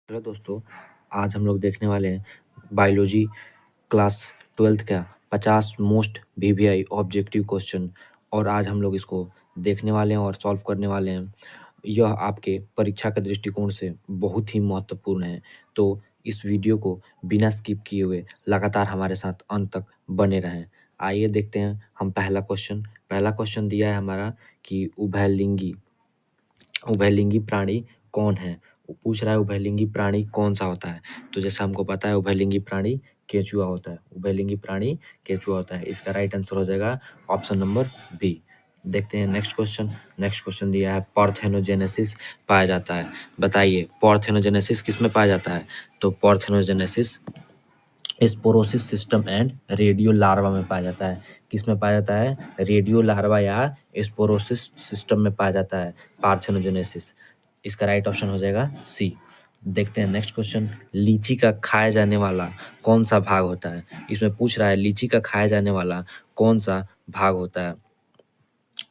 Hello दोस्तों, आज हम लोग देखने वाले हैं बायोलॉजी क्लास 12th का 50 मोस्ट वीवीआई ऑब्जेक्टिव क्वेश्चन। और आज हम लोग इसको देखने वाले हैं और सॉल्व करने वाले हैं। यह आपके परीक्षा के दृष्टिकोण से बहुत ही महत्वपूर्ण है, तो इस वीडियो को बिना स्किप किए हुए लगातार हमारे साथ अंत तक बने रहें। आइए देखते हैं हम पहला क्वेश्चन दिया है हमारा कि उभयलिंगी प्राणी कौन है। वो पूछ रहा है उभयलिंगी प्राणी कौन सा होता है। तो जैसा हमको पता है उभयलिंगी प्राणी केंचुआ होता है। उभयलिंगी प्राणी केंचुआ होता है। इसका राइट आंसर हो जाएगा ऑप्शन नंबर बी। देखते हैं नेक्स्ट क्वेश्चन दिया है पार्थेनोजेनेसिस पाया जाता है। बताइए पार्थेनोजेनेसिस किस में पाया जाता है। तो parthenogenesis sporocyst and redia larva में पाया जाता है। किस में पाया जाता है? रेडियो लार्वा या स्पोरोसिस सिस्टम में पाया जाता है पार्थेनोजेनेसिस। इसका राइट ऑप्शन हो जाएगा सी। देखते हैं नेक्स्ट क्वेश्चन, लीची का खाया जाने वाला कौन सा भाग होता है। इसमें पूछ रहा है लीची का खाया जाने वाला कौन सा भाग होता है।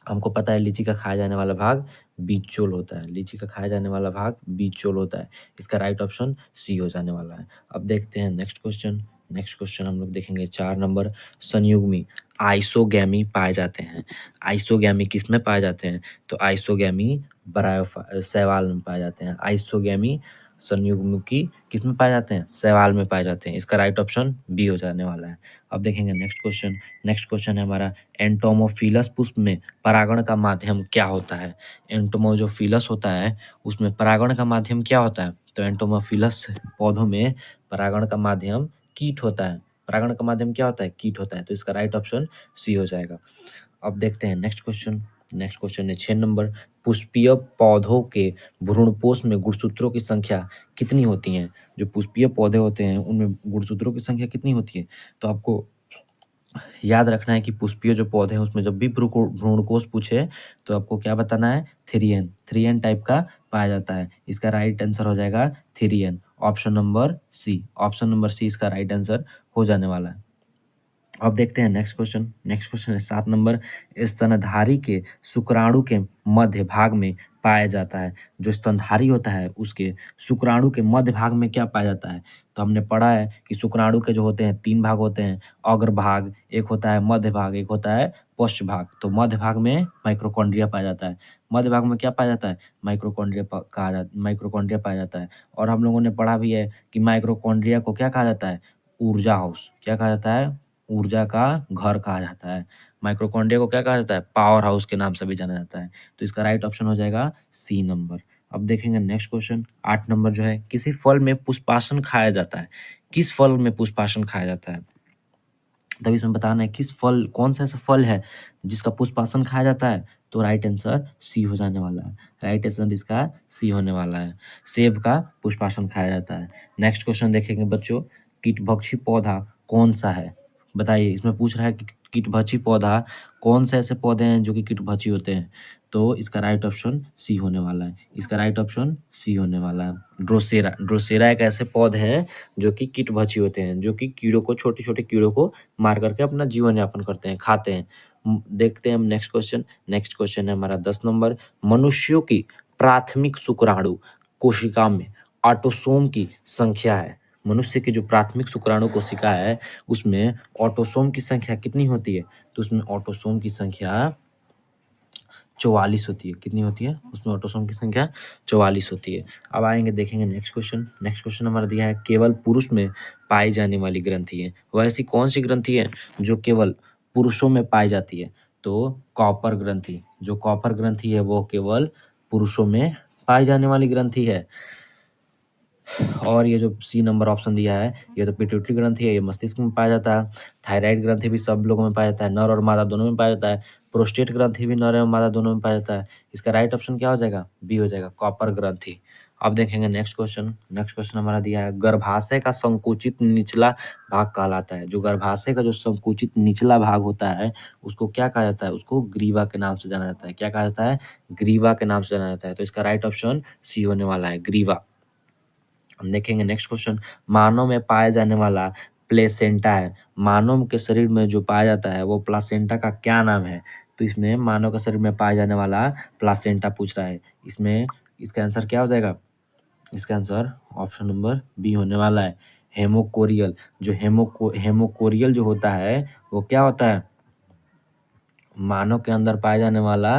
हमको पता है लीची का खाया जाने वाला भाग बीचोल होता है। लीची का खाया जाने वाला भाग बीचोल होता है। इसका राइट ऑप्शन सी हो जाने वाला है। अब देखते हैं नेक्स्ट क्वेश्चन हम लोग देखेंगे 4 नंबर, संयुग्मी आइसोगैमी पाए जाते हैं। आइसोगैमी किस में पाए जाते हैं? तो आइसोगैमी शैवाल में पाए जाते हैं। आइसोगैमी संयुग्मी किस में पाए जाते हैं? शैवाल में पाए जाते हैं। इसका राइट ऑप्शन बी हो जाने वाला है। अब देखेंगे नेक्स्ट क्वेश्चन है हमारा, एंटोमोफिलस पुष्प में परागण का माध्यम क्या होता है। एंटोमो जो फिलस होता है उसमें परागण का माध्यम क्या होता है। तो एंटोमोफिलस पौधों में परागण का माध्यम कीट होता है। परागण का माध्यम क्या होता है? कीट होता है। तो इसका राइट ऑप्शन सी हो जाएगा। अब देखते हैं नेक्स्ट क्वेश्चन है 6 नंबर, पुष्पीय पौधों के भ्रूणपोष में गुणसूत्रों की संख्या कितनी होती है। जो पुष्पीय पौधे होते हैं उनमें गुणसूत्रों की संख्या कितनी होती है। तो आपको याद रखना है कि पुष्पीय जो पौधे हैं उसमें जब भी भ्रूणकोष पूछे तो आपको क्या बताना है? 3n टाइप का पाया जाता है। इसका राइट आंसर हो जाएगा 3n, ऑप्शन नंबर सी इसका राइट आंसर हो जाने वाला है। अब देखते हैं नेक्स्ट क्वेश्चन है 7 नंबर, स्तनधारी के शुक्राणु के मध्य भाग में पाया जाता है। जो स्तनधारी होता है उसके शुक्राणु के मध्य भाग में क्या पाया जाता है। तो हमने पढ़ा है कि शुक्राणु के जो होते हैं 3 भाग होते हैं, अग्र भाग, एक होता है मध्य भाग, एक होता है पश्च भाग। तो मध्य भाग में माइक्रोकॉन्ड्रिया पाया जाता है। मध्य भाग में क्या पाया जाता है? माइक्रोकॉन्ड्रिया पाया जाता है। और हम लोगों ने पढ़ा भी है कि माइक्रोकॉन्ड्रिया को क्या कहा जाता है? ऊर्जा हाउस। क्या कहा जाता है? ऊर्जा का घर कहा जाता है। माइटोकॉन्ड्रिया को क्या कहा जाता है? पावर हाउस के नाम से भी जाना जाता है। तो इसका राइट ऑप्शन हो जाएगा सी नंबर। अब देखेंगे नेक्स्ट क्वेश्चन 8 नंबर जो है, किसी फल में पुष्पासन खाया जाता है। किस फल में पुष्पासन खाया जाता है? तब इसमें बताना है किस फल, कौन सा ऐसा फल है जिसका पुष्पासन खाया जाता है। तो राइट आंसर सी हो जाने वाला है। राइट आंसर इसका सी होने वाला है। सेब का पुष्पासन खाया जाता है। नेक्स्ट क्वेश्चन देखेंगे बच्चों, कीटभक्षी पौधा कौन सा है। बताइए, इसमें पूछ रहा है कि कीटभक्षी पौधा कौन से ऐसे पौधे हैं जो कि कीटभक्षी होते हैं। तो इसका राइट ऑप्शन सी होने वाला है। इसका राइट ऑप्शन सी होने वाला है। ड्रोसेरा एक ऐसे पौधे हैं जो कि कीटभक्षी होते हैं, जो कि कीड़ों को, छोटे छोटे कीड़ों को मार करके अपना जीवन यापन करते हैं, खाते हैं। देखते हैं हम नेक्स्ट क्वेश्चन है हमारा 10 नंबर, मनुष्यों की प्राथमिक शुक्राणु कोशिका में ऑटोसोम की संख्या है। मनुष्य की जो प्राथमिक शुक्राणु कोशिका है उसमें ऑटोसोम की संख्या कितनी होती है। तो उसमें ऑटोसोम की संख्या 44 होती है। कितनी होती है? उसमें ऑटोसोम की संख्या 44 होती है। अब आएंगे देखेंगे नेक्स्ट क्वेश्चन हमारा दिया है, केवल पुरुष में पाई जाने वाली ग्रंथि है। वह ऐसी कौन सी ग्रंथि है जो केवल पुरुषों में पाई जाती है। तो कॉपर ग्रंथि, जो कॉपर ग्रंथि है वो केवल पुरुषों में पाई जाने वाली ग्रंथि है। और ये जो सी नंबर ऑप्शन दिया है ये तो पिट्यूटरी ग्रंथि है, ये मस्तिष्क में पाया जाता है। थायराइड ग्रंथि भी सब लोगों में पाया जाता है, नर और मादा दोनों में पाया जाता है। प्रोस्टेट ग्रंथि भी नर एवं मादा दोनों में पाया जाता है। इसका राइट ऑप्शन क्या हो जाएगा? बी हो जाएगा, कॉपर ग्रंथि। अब देखेंगे नेक्स्ट क्वेश्चन हमारा दिया है, गर्भाशय का संकुचित निचला भाग कहलाता है। जो गर्भाशय का जो संकुचित निचला भाग होता है उसको क्या कहा जाता है? उसको ग्रीवा के नाम से जाना जाता है। क्या कहा जाता है? ग्रीवा के नाम से जाना जाता है। तो इसका राइट ऑप्शन सी होने वाला है, ग्रीवा। हम देखेंगे नेक्स्ट क्वेश्चन, मानव में पाया जाने वाला प्लेसेंटा है। मानव के शरीर में जो पाया जाता है वो प्लासेंटा का क्या नाम है। तो इसमें मानव के शरीर में पाया जाने वाला प्लासेंटा पूछ रहा है। इसमें इसका आंसर क्या हो जाएगा? इसका आंसर ऑप्शन नंबर बी होने वाला है, हेमोकोरियल। जो हेमोकोरियल जो होता है वो क्या होता है, मानव के अंदर पाया जाने वाला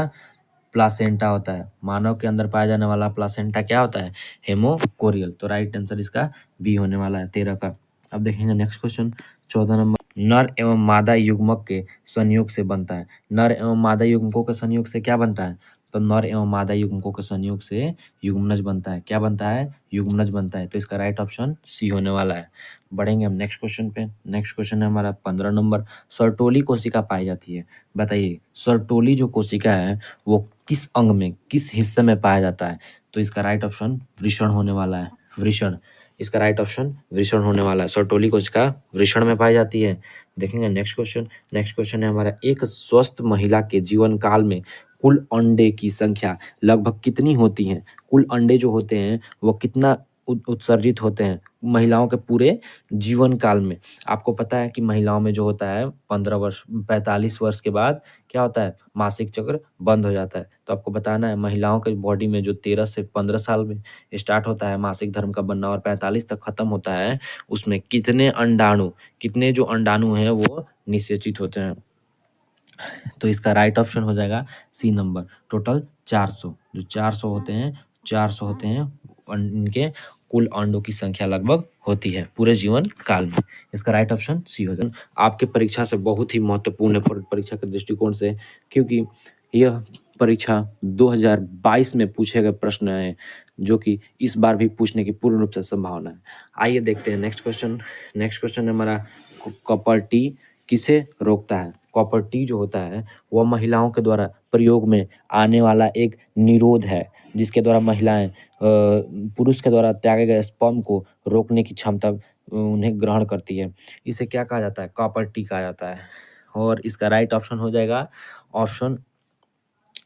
प्लासेंटा होता है। मानव के अंदर पाया जाने वाला प्लासेंटा क्या होता है, हेमोकोरियल। तो राइट आंसर इसका बी होने वाला है 13 का। अब देखेंगे नेक्स्ट क्वेश्चन 14 नंबर, नर एवं मादा युग्मक के संयोग से बनता है। नर एवं मादा युग्मकों के संयोग से क्या बनता है, तो नर एवं मादा युग्मकों के संयोग से युग्मनज बनता है। क्या बनता है, युग्मनज बनता है। तो इसका राइट ऑप्शन सी होने वाला है। बढ़ेंगे हम नेक्स्ट क्वेश्चन पे। नेक्स्ट क्वेश्चन है हमारा 15 नंबर, सर्टोली कोशिका पाई जाती है। बताइए सर्टोली जो कोशिका है वो किस अंग में, किस हिस्से में पाया जाता है। तो इसका राइट ऑप्शन वृषण होने वाला है, वृषण। इसका राइट ऑप्शन वृषण होने वाला है। सर्टोली कोशिका वृषण में पाई जाती है। देखेंगे नेक्स्ट क्वेश्चन। नेक्स्ट क्वेश्चन है हमारा, एक स्वस्थ महिला के जीवन काल में कुल अंडे की संख्या लगभग कितनी होती है। कुल अंडे जो होते हैं वो कितना उत्सर्जित होते हैं महिलाओं के पूरे जीवन काल में। आपको पता है कि महिलाओं में जो होता है 15 वर्ष 45 वर्ष के बाद क्या होता है, मासिक चक्र बंद हो जाता है। तो आपको बताना है महिलाओं के बॉडी में जो 13 से 15 साल में स्टार्ट होता है मासिक धर्म का बनना और 45 तक खत्म होता है, उसमें कितने अंडाणु, कितने जो अंडाणु हैं वो निषेचित होते हैं। तो इसका राइट ऑप्शन हो जाएगा सी नंबर, टोटल 400। जो 400 होते हैं, 400 होते हैं इनके कुल अंडों की संख्या लगभग होती है पूरे जीवन काल में। इसका राइट ऑप्शन सी हो जाएगा। आपके परीक्षा से बहुत ही महत्वपूर्ण है परीक्षा के दृष्टिकोण से, क्योंकि यह परीक्षा 2022 में पूछे गए प्रश्न है जो कि इस बार भी पूछने की पूर्ण रूप से संभावना है। आइए देखते हैं नेक्स्ट क्वेश्चन। नेक्स्ट क्वेश्चन है हमारा, कॉपर टी किसे रोकता है। कॉपर टी जो होता है वह महिलाओं के द्वारा प्रयोग में आने वाला एक निरोध है, जिसके द्वारा महिलाएं पुरुष के द्वारा त्यागे गए स्पर्म को रोकने की क्षमता उन्हें ग्रहण करती है। इसे क्या कहा जाता है, कॉपर टी कहा जाता है। और इसका राइट ऑप्शन हो जाएगा ऑप्शन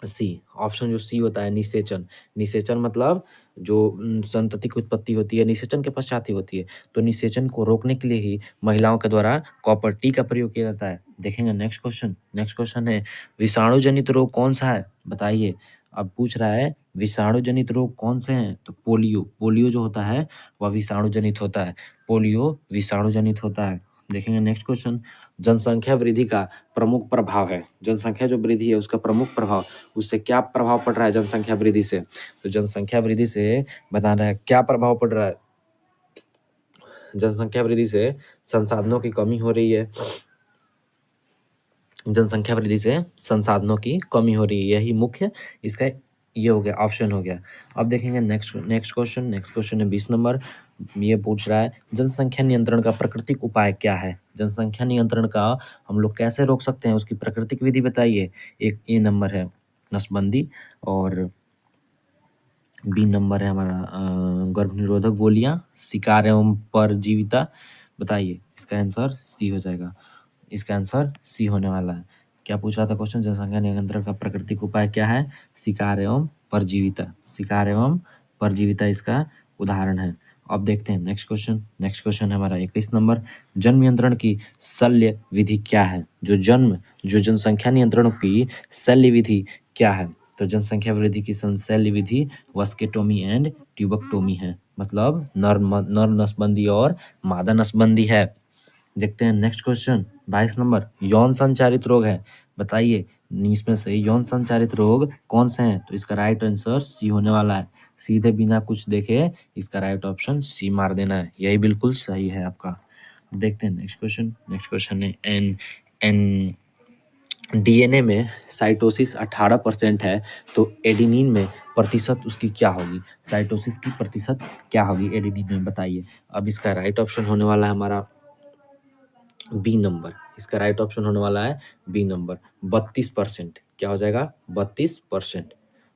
सी। ऑप्शन जो सी होता है निषेचन। निषेचन मतलब जो संतति की उत्पत्ति होती है निषेचन के पश्चात ही होती है। तो निषेचन को रोकने के लिए ही महिलाओं के द्वारा कॉपर टी का प्रयोग किया जाता है। देखेंगे नेक्स्ट क्वेश्चन। नेक्स्ट क्वेश्चन है, विषाणु जनित रोग कौन सा है, बताइए। अब पूछ रहा है विषाणु जनित रोग कौन से हैं, तो पोलियो। पोलियो जो होता है वह विषाणु जनित होता है। पोलियो विषाणु जनित होता है। देखेंगे नेक्स्ट क्वेश्चन, जनसंख्या वृद्धि का प्रमुख प्रभाव है। जनसंख्या जो वृद्धि है उसका प्रमुख प्रभाव, उससे क्या प्रभाव पड़ रहा है जनसंख्या वृद्धि से। तो जनसंख्या वृद्धि से बताना है क्या प्रभाव पड़ रहा है। जनसंख्या वृद्धि से संसाधनों की कमी हो रही है। जनसंख्या वृद्धि से संसाधनों की कमी हो रही है, यही मुख्य इसका ये हो गया, ऑप्शन हो गया। अब देखेंगे नेक्स्ट क्वेश्चन। नेक्स्ट क्वेश्चन है 20 नंबर। ये पूछ रहा है जनसंख्या नियंत्रण का प्राकृतिक उपाय क्या है। जनसंख्या नियंत्रण का हम लोग कैसे रोक सकते हैं, उसकी प्राकृतिक विधि बताइए। एक ए नंबर है नसबंदी, और बी नंबर है हमारा गर्भ निरोधक गोलियां, शिकार एवं परजीविता। बताइए इसका आंसर सी हो जाएगा। इसका आंसर सी होने वाला है। क्या पूछ रहा था क्वेश्चन, जनसंख्या नियंत्रण का प्राकृतिक उपाय क्या है, शिकार एवं परजीविता। शिकार एवं परजीविता इसका उदाहरण है। अब देखते हैं नेक्स्ट क्वेश्चन। नेक्स्ट क्वेश्चन है हमारा 21 नंबर, जन्म नियंत्रण की शल्य विधि क्या है। जो जनसंख्या नियंत्रण की शल्य विधि क्या है, तो जनसंख्या वृद्धि की शल्य विधि वस्केटोमी एंड ट्यूबेक्टोमी है। मतलब नर नसबंदी और मादा नसबंदी है। देखते हैं नेक्स्ट क्वेश्चन 22 नंबर, यौन संचारित रोग है। बताइए इसमें से यौन संचारित रोग कौन से हैं, तो इसका राइट आंसर सी होने वाला है। सीधे बिना कुछ देखे इसका राइट ऑप्शन सी मार देना है, यही बिल्कुल सही है आपका। देखते हैं नेक्स्ट क्वेश्चन। नेक्स्ट क्वेश्चन है एन एन डीएनए में साइटोसिस 18% है, तो एडेनिन में प्रतिशत उसकी क्या होगी। साइटोसिस की प्रतिशत क्या होगी एडेनिन में, बताइए। अब इसका राइट ऑप्शन होने वाला है हमारा बी नंबर। इसका राइट ऑप्शन होने वाला है बी नंबर, 32%। क्या हो जाएगा, 32%।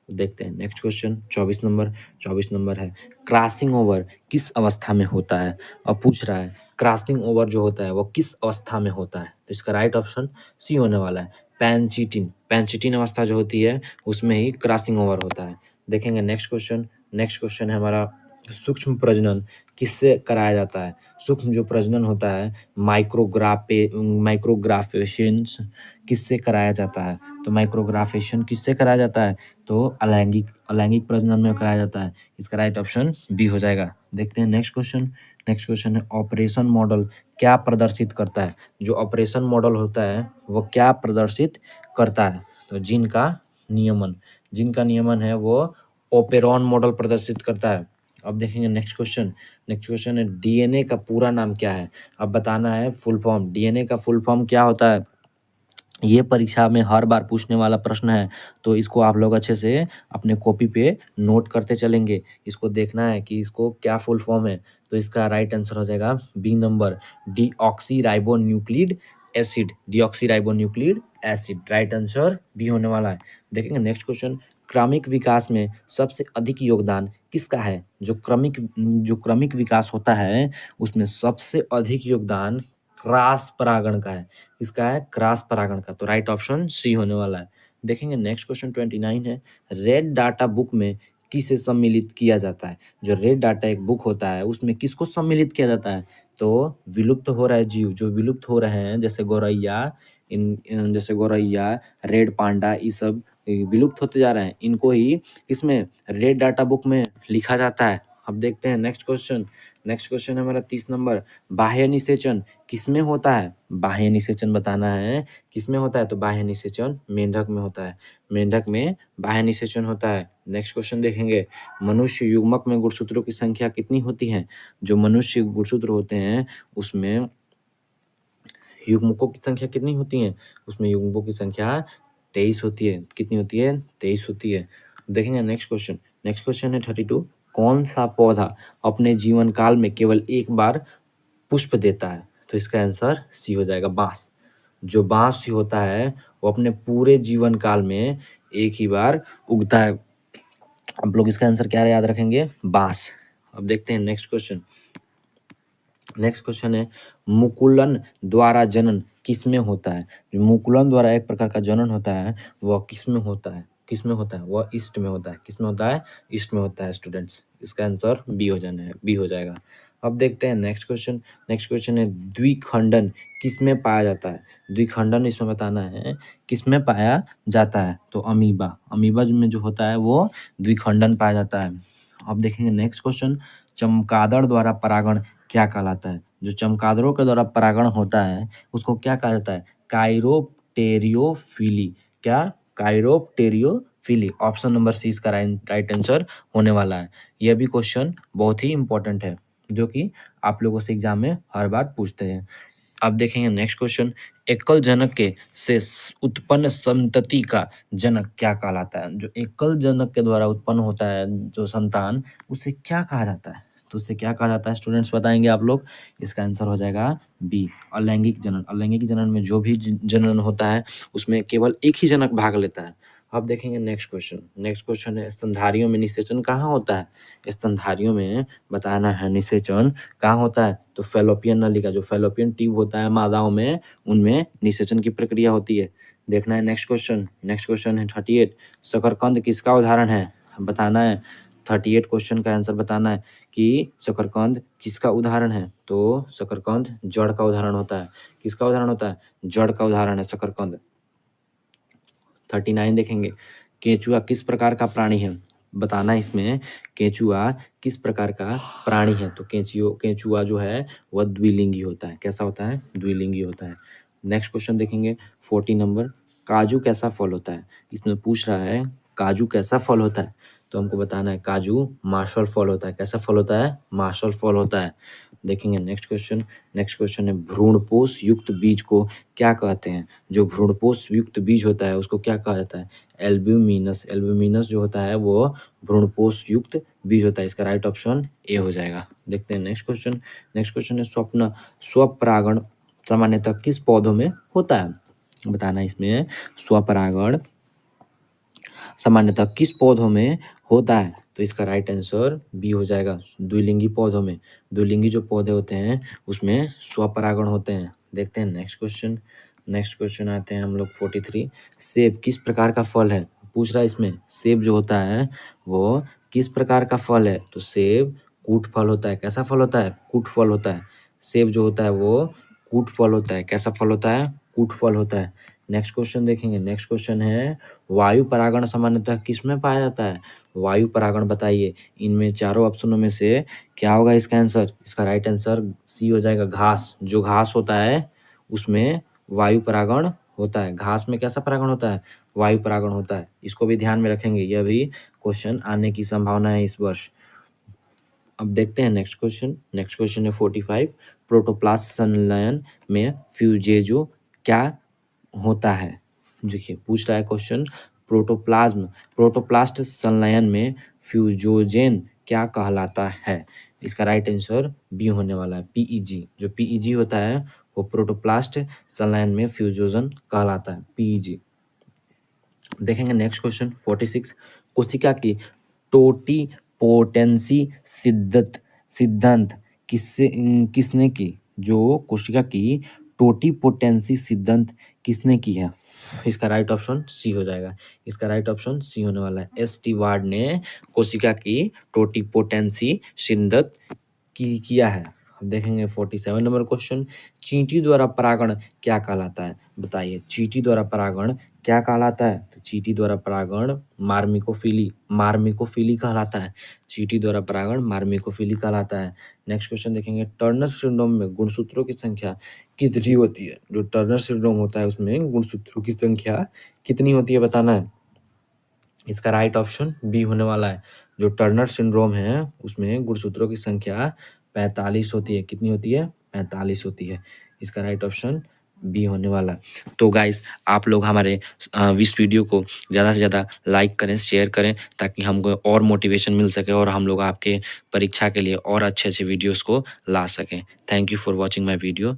देखते हैं नेक्स्ट क्वेश्चन 24 नंबर। 24 नंबर है, क्रॉसिंग ओवर किस अवस्था में होता है। अब पूछ रहा है क्रॉसिंग ओवर जो होता है वो किस अवस्था में होता है, तो इसका राइट ऑप्शन सी होने वाला है, पैंचिटिन। पैंचिटिन अवस्था जो होती है उसमें ही क्रॉसिंग ओवर होता है। देखेंगे नेक्स्ट क्वेश्चन। नेक्स्ट क्वेश्चन है हमारा सूक्ष्म प्रजनन किससे कराया जाता है? सूक्ष्म जो प्रजनन होता है माइक्रोग्राफेशन किससे कराया जाता है? तो माइक्रोग्राफेशन किससे कराया जाता है? तो अलैंगिक अलैंगिक प्रजनन में कराया जाता है। इसका राइट ऑप्शन बी हो जाएगा। देखते हैं नेक्स्ट क्वेश्चन। नेक्स्ट क्वेश्चन है ऑपरेशन मॉडल क्या प्रदर्शित करता है? जो ऑपरेशन मॉडल होता है वो क्या प्रदर्शित करता है? तो जीन का नियमन है वो ओपेरॉन मॉडल प्रदर्शित करता है। अब देखेंगे नेक्स्ट क्वेश्चन। नेक्स्ट क्वेश्चन है डीएनए का पूरा नाम क्या है? अब बताना है फुल फॉर्म। डीएनए का फुल फॉर्म क्या होता है? ये परीक्षा में हर बार पूछने वाला प्रश्न है, तो इसको आप लोग अच्छे से अपने कॉपी पे नोट करते चलेंगे। इसको देखना है कि इसको क्या फुल फॉर्म है। तो इसका राइट आंसर हो जाएगा B number, deoxy ribonucleic acid right answer B होने वाला है। देखेंगे नेक्स्ट क्वेश्चन। क्रमिक विकास में सबसे अधिक योगदान किसका है? जो क्रमिक विकास होता है उसमें सबसे अधिक योगदान क्रॉस परागण का है। इसका है क्रॉस परागण का, तो राइट ऑप्शन सी होने वाला है। देखेंगे नेक्स्ट क्वेश्चन 29 है रेड डाटा बुक में किसे सम्मिलित किया जाता है? जो रेड डाटा एक बुक होता है उसमें किसको सम्मिलित किया जाता है? तो विलुप्त हो रहे जीव जो विलुप्त हो रहे हैं जैसे गौरैया, रेड पांडा, ये सब विलुप्त होते जा रहे हैं, इनको ही इसमें रेड डाटा बुक में लिखा जाता है। अब देखते हैं नेक्स्ट क्वेश्चन। नेक्स्ट क्वेश्चन है हमारा 30 नंबर। बाह्य निषेचन किसमें होता है? बाह्य निषेचन बताना है किसमें होता है? तो बाह्य निषेचन मेंढक में होता है। मेंढक में बाह्य निषेचन होता है। नेक्स्ट क्वेश्चन देखेंगे। मनुष्य युग्मक में गुणसूत्रों की संख्या कितनी होती है? जो मनुष्य गुणसूत्र होते हैं उसमें युग्मकों की संख्या कितनी होती है? उसमें युग्मकों की संख्या 23 होती है। कितनी होती है? 23 होती है। देखेंगे नेक्स्ट क्वेश्चन। नेक्स्ट क्वेश्चन है 32। कौन सा पौधा अपने जीवन काल में केवल एक बार पुष्प देता है? तो इसका आंसर सी हो जाएगा बांस। जो बांस होता है वो अपने पूरे जीवन काल में एक ही बार उगता है। आप लोग इसका आंसर क्या याद रखेंगे? बांस। अब देखते हैं नेक्स्ट क्वेश्चन। नेक्स्ट क्वेश्चन है मुकुलन द्वारा जनन किसमें होता है? जो मुकुलन द्वारा एक प्रकार का जनन होता है वह किसमें होता है? किसमें होता है? वह ईस्ट में होता है। किसमें होता है? ईस्ट में होता है स्टूडेंट्स। इसका आंसर बी हो जाएगा। अब देखते हैं नेक्स्ट क्वेश्चन। नेक्स्ट क्वेश्चन है द्विखंडन किसमें पाया जाता है? द्विखंडन इसमें बताना है किसमें पाया जाता है? तो अमीबा में जो होता है वो द्विखंडन पाया जाता है। अब देखेंगे नेक्स्ट क्वेश्चन। चमगादड़ द्वारा परागण क्या कहलाता है? जो चमगादड़ों के द्वारा परागण होता है उसको क्या कहा जाता है? काइरोप्टेरियोफिली। क्या? काइरोप्टेरियोफिली। ऑप्शन नंबर सी इसका राइट आंसर होने वाला है। यह भी क्वेश्चन बहुत ही इंपॉर्टेंट है जो कि आप लोगों से एग्जाम में हर बार पूछते हैं। अब देखेंगे नेक्स्ट क्वेश्चन। एकल जनक के से उत्पन्न संतति का जनक क्या कहलाता है? जो एकल जनक के द्वारा उत्पन्न होता है जो संतान, उसे क्या कहा जाता है? तो उसे क्या कहा जाता है स्टूडेंट्स बताएंगे आप लोग। इसका आंसर हो जाएगा बी अलैंगिक जनन। अलैंगिक जनन में जो भी जनन होता है उसमें केवल एक ही जनक भाग लेता है। अब देखेंगे नेक्स्ट क्वेश्चन। नेक्स्ट क्वेश्चन है स्तनधारियों में निषेचन कहाँ होता है? स्तनधारियों में बताना है निषेचन कहाँ होता है? तो फैलोपियन नलिका, जो फैलोपियन ट्यूब होता है मादाओं में, उनमें निषेचन की प्रक्रिया होती है। देखना है नेक्स्ट क्वेश्चन। नेक्स्ट क्वेश्चन है 38। शकरकंद किसका उदाहरण है? बताना है 38 क्वेश्चन का आंसर बताना है कि शकरकंद किसका उदाहरण है? तो शकरकंद जड़ का उदाहरण होता है। किसका उदाहरण होता है? जड़ का उदाहरण है शकरकंद। 39 देखेंगे। केंचुआ किस प्रकार का प्राणी है? बताना है इसमें केंचुआ किस प्रकार का प्राणी है? तो केंचुआ जो है वह द्विलिंगी होता है। कैसा होता है? द्विलिंगी होता है। नेक्स्ट क्वेश्चन देखेंगे 40 नंबर। काजू कैसा फल होता है? इसमें पूछ रहा है काजू कैसा फल होता है? तो हमको बताना है काजू मार्शल फल होता है। कैसा फल होता है? मार्शल फल होता है। देखेंगे नेक्स्ट क्वेश्चन। नेक्स्ट क्वेश्चन है भ्रूणपोष युक्त बीज को क्या कहते हैं? जो भ्रूणपोष युक्त बीज होता है उसको क्या कहा जाता है? एल्ब्यूमिनस। एल्ब्यूमिनस जो होता है वो भ्रूणपोष युक्त बीज होता है। इसका राइट ऑप्शन ए हो जाएगा। देखते हैं नेक्स्ट क्वेश्चन। नेक्स्ट क्वेश्चन है स्वपरागण सामान्यतः किस पौधों में होता है? बताना है इसमें स्वपरागण सामान्यतः किस पौधों में होता है? तो इसका राइट आंसर बी हो जाएगा द्विलिंगी पौधों में। द्विलिंगी जो पौधे होते हैं उसमें स्वपरागण होते हैं। देखते हैं नेक्स्ट क्वेश्चन। नेक्स्ट क्वेश्चन आते हैं हम लोग 43। सेब किस प्रकार का फल है? पूछ रहा है इसमें सेब जो होता है वो किस प्रकार का फल है? तो सेब कूट फल होता है। कैसा फल होता है? कूट फल होता है। सेब जो होता है वो कूट फल होता है। कैसा फल होता है? कूट फल होता है। नेक्स्ट क्वेश्चन देखेंगे। नेक्स्ट क्वेश्चन है वायु परागण सामान्यतः किसमें पाया जाता है? वायु परागण बताइए। इनमें चारों ऑप्शनों में से क्या होगा इसका आंसर? इसका राइट आंसर सी हो जाएगा, घास। जो घास होता है उसमें वायु परागण होता है। घास में कैसा परागण होता है? वायु परागण होता है। इसको भी ध्यान में रखेंगे, यह भी क्वेश्चन आने की संभावना है इस वर्ष। अब देखते हैं नेक्स्ट क्वेश्चन। नेक्स्ट क्वेश्चन है 45। प्रोटोप्लास्ट संलयन में फ्यूजेजो क्या होता है? देखिए पूछ रहा है क्वेश्चन, प्रोटोप्लास्ट संलयन में फ्यूजोजेन क्या कहलाता है? इसका राइट आंसर बी होने वाला है, पीईजी। जो पीईजी होता है वो प्रोटोप्लास्ट संलयन में फ्यूजोजन कहलाता है, पीईजी। देखेंगे नेक्स्ट क्वेश्चन 46। कोशिका की टोटीपोटेंसी सिद्धांत किसने की? जो कोशिका की टोटीपोटेंसी सिद्धांत किसने की है? इसका राइट ऑप्शन सी हो जाएगा। इसका राइट ऑप्शन सी होने वाला है। स्टीवार्ड ने कोशिका की टोटीपोटेंसी सिद्धांत किया है। अब देखेंगे 47 नंबर क्वेश्चन। चींटी द्वारा परागण क्या कहलाता है? बताइए चींटी द्वारा परागण क्या कहलाता है? तो चींटी द्वारा परागण मार्मिकोफिली कहलाता है। चींटी द्वारा परागण मार्मिकोफिली कहलाता है। नेक्स्ट क्वेश्चन देखेंगे। टर्नर सिंड्रोम में गुणसूत्रों की संख्या कितनी होती है? जो टर्नर सिंड्रोम होता है उसमें गुणसूत्रों की संख्या कितनी होती है बताना है। इसका राइट ऑप्शन बी होने वाला है। जो टर्नर सिंड्रोम है उसमें गुणसूत्रों की संख्या 45 होती है। कितनी होती है? 45 होती है। इसका राइट ऑप्शन बी होने वाला है। तो गाइस आप लोग हमारे इस वीडियो को ज़्यादा से ज़्यादा लाइक करें, शेयर करें, ताकि हमको और मोटिवेशन मिल सके और हम लोग आपके परीक्षा के लिए और अच्छे अच्छे वीडियोस को ला सकें। Thank you for watching my video.